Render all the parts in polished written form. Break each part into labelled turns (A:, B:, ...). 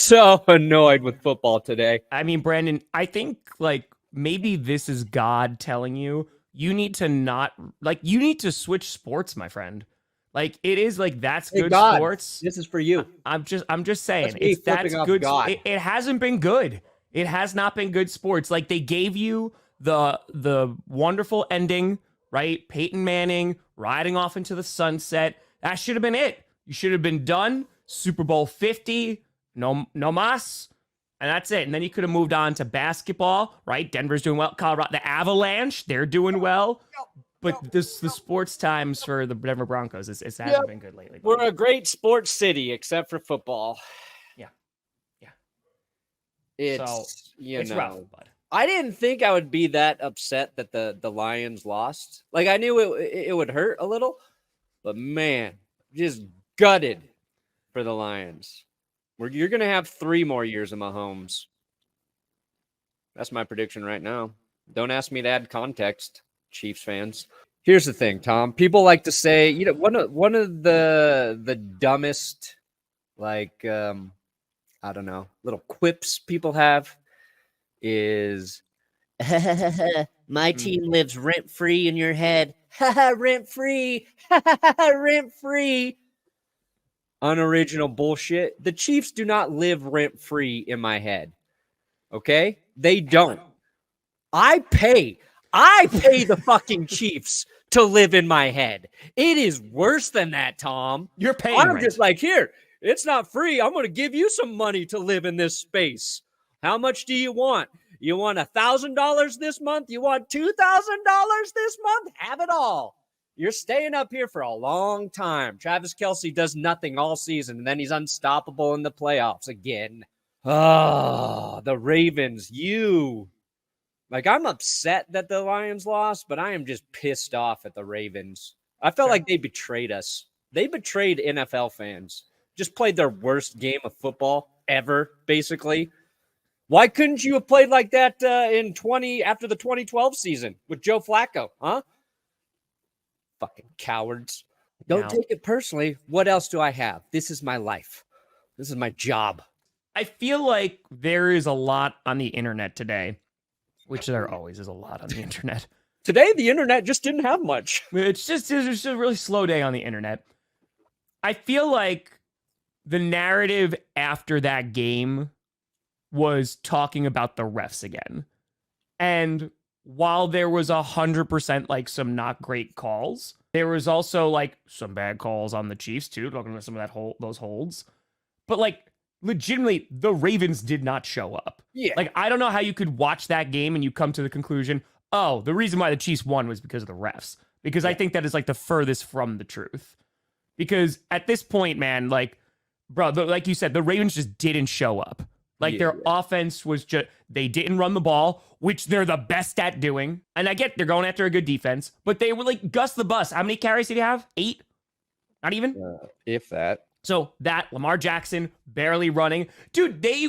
A: so annoyed with football today.
B: I mean, Brandon, I think like maybe this is God telling you you need to not like you need to switch sports, my friend. Like it is like that's
A: Hey,
B: good
A: God,
B: sports.
A: this is for you.
B: I'm just saying
A: That's me
B: that's
A: flipping off
B: good.
A: God.
B: It hasn't been good. It has not been good sports. Like they gave you the wonderful ending, right? Peyton Manning riding off into the sunset. That should have been it. You should have been done. Super Bowl 50. No mas. And that's it. And then you could have moved on to basketball, right? Denver's doing well. Colorado, the Avalanche, they're doing well. But the sports times for the Denver Broncos, it hasn't been good lately.
A: We're a great sports city, except for football.
B: Yeah.
A: It's
B: rough, bud.
A: I didn't think I would be that upset that the Lions lost. Like I knew it would hurt a little, but man, just gutted for the Lions. You're gonna have 3 more years of Mahomes. That's my prediction right now. Don't ask me to add context, Chiefs fans. Here's the thing, Tom. People like to say, one of the dumbest, like I don't know, little quips people have is my team lives rent free in your head. Rent free. Rent free. Unoriginal bullshit. The Chiefs do not live rent free in my head. Okay? They don't. I pay the fucking Chiefs to live in my head. It is worse than that, Tom.
B: You're paying.
A: I'm just like, here, it's not free. I'm going to give you some money to live in this space. How much do you want? You want $1,000 this month? You want $2,000 this month? Have it all. You're staying up here for a long time. Travis Kelce does nothing all season, and then he's unstoppable in the playoffs again. Oh, the Ravens, I'm upset that the Lions lost, but I am just pissed off at the Ravens. I felt like they betrayed us. They betrayed NFL fans. Just played their worst game of football ever, basically. Why couldn't you have played like that after the 2012 season with Joe Flacco, huh? Fucking cowards. Don't take it personally. What else do I have? This is my life. This is my job.
B: I feel like there is a lot on the internet today, which there always is a lot on the internet.
A: Today, the internet just didn't have much.
B: It's just a really slow day on the internet. I feel like the narrative after that game was talking about the refs again. And while there was 100% like some not great calls, there was also like some bad calls on the Chiefs too, talking about some of those holds. But like legitimately, the Ravens did not show up.
A: Yeah.
B: Like I don't know how you could watch that game and you come to the conclusion, oh, the reason why the Chiefs won was because of the refs. Because I think that is like the furthest from the truth. Because at this point, man, like, bro, like you said, the Ravens just didn't show up. Like their offense was just, they didn't run the ball, which they're the best at doing. And I get they're going after a good defense, but they were like Gus the Bus. How many carries did he have? 8? Not even?
A: If that.
B: So that Lamar Jackson barely running. Dude, they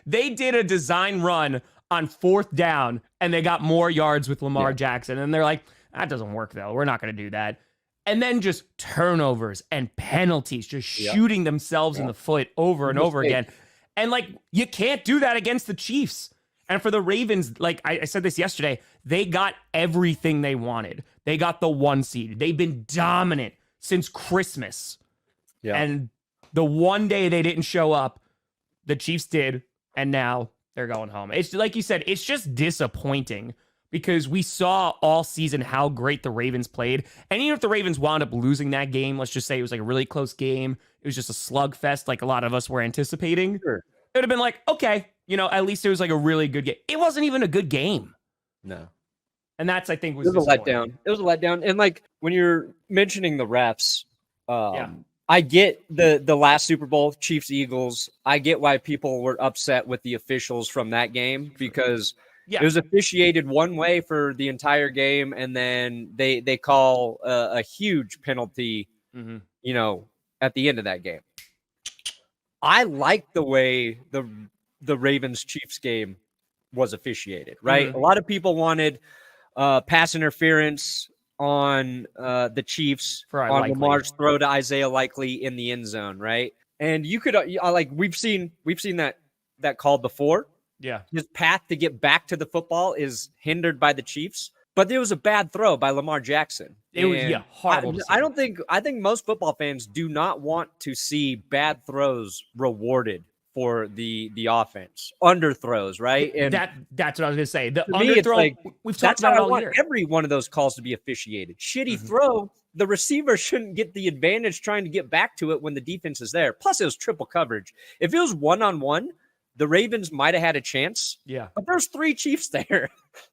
B: did a design run on 4th down and they got more yards with Lamar Jackson. And they're like, that doesn't work though. We're not going to do that. And then just turnovers and penalties, just shooting themselves in the foot over and over again. And like, you can't do that against the Chiefs. And for the Ravens, like I said this yesterday, they got everything they wanted. They got the 1 seed. They've been dominant since Christmas. Yeah. And the one day they didn't show up, the Chiefs did. And now they're going home. It's like you said, it's just disappointing. Because we saw all season how great the Ravens played. And even if the Ravens wound up losing that game, let's just say it was like a really close game. It was just a slugfest like a lot of us were anticipating. Sure. It would have been like, okay, at least it was like a really good game. It wasn't even a good game.
A: No.
B: And that's, I think, was
A: a letdown. It was a letdown. And like when you're mentioning the refs, I get the last Super Bowl, Chiefs-Eagles. I get why people were upset with the officials from that game because it was officiated one way for the entire game, and then they call a huge penalty, at the end of that game. I like the way the Ravens-Chiefs game was officiated, right? Mm-hmm. A lot of people wanted pass interference on the Chiefs on Lamar's throw to Isaiah Likely in the end zone, right? And you could like we've seen that call before.
B: Yeah.
A: His path to get back to the football is hindered by the Chiefs, but it was a bad throw by Lamar Jackson.
B: It was horrible.
A: I think most football fans do not want to see bad throws rewarded for the offense. Underthrows, right? And
B: that's what I was gonna say. The
A: me,
B: underthrow,
A: like,
B: we've talked
A: that's how
B: about it
A: I
B: all
A: want
B: year.
A: every one of those calls to be officiated. Shitty throw, the receiver shouldn't get the advantage trying to get back to it when the defense is there. Plus, it was triple coverage. If it was 1-on-1, the Ravens might have had a chance.
B: Yeah.
A: But there's 3 Chiefs there.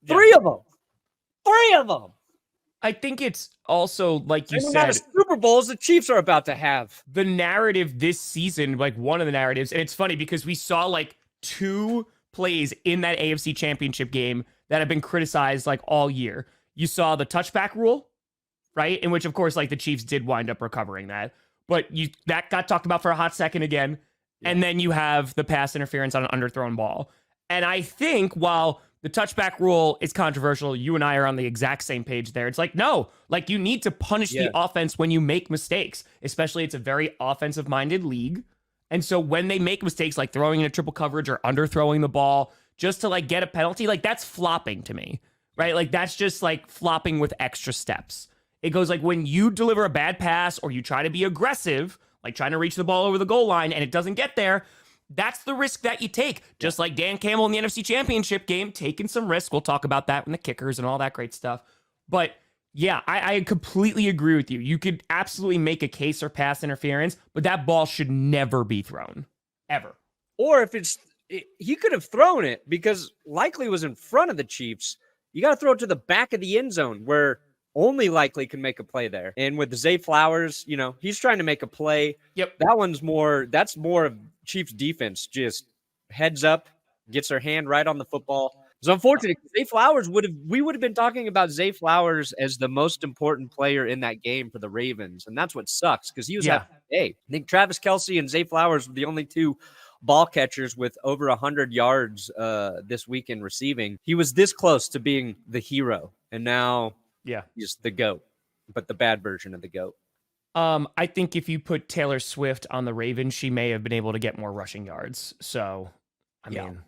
A: 3 of them. 3 of them.
B: I think it's also, like you
A: the
B: said,
A: amount of Super Bowls the Chiefs are about to have.
B: The narrative this season, like one of the narratives, and it's funny because we saw like 2 plays in that AFC Championship game that have been criticized like all year. You saw the touchback rule, right? In which, of course, like the Chiefs did wind up recovering that. But that got talked about for a hot second again. Yeah. And then you have the pass interference on an underthrown ball. And I think while the touchback rule is controversial, you and I are on the exact same page there. It's like, no, like you need to punish the offense when you make mistakes, especially it's a very offensive-minded league. And so when they make mistakes like throwing in a triple coverage or underthrowing the ball just to like get a penalty, like that's flopping to me, right? Like that's just like flopping with extra steps. It goes like when you deliver a bad pass or you try to be aggressive, like trying to reach the ball over the goal line and it doesn't get there, that's the risk that you take. Just like Dan Campbell in the NFC Championship game, taking some risk. We'll talk about that in the kickers and all that great stuff. But yeah, I completely agree with you. You could absolutely make a case for pass interference, but that ball should never be thrown. Ever.
A: Or if he could have thrown it because Likely was in front of the Chiefs. You got to throw it to the back of the end zone where only Likely can make a play there. And with Zay Flowers, you know, he's trying to make a play.
B: Yep.
A: That's more of Chiefs defense. Just heads up, gets her hand right on the football. It's unfortunate. Zay Flowers we would have been talking about Zay Flowers as the most important player in that game for the Ravens. And that's what sucks because he was having a day. I think Travis Kelce and Zay Flowers were the only 2 ball catchers with over 100 yards this weekend receiving. He was this close to being the hero. And now he's the GOAT, but the bad version of the GOAT.
B: I think if you put Taylor Swift on the Ravens, she may have been able to get more rushing yards. So, I mean...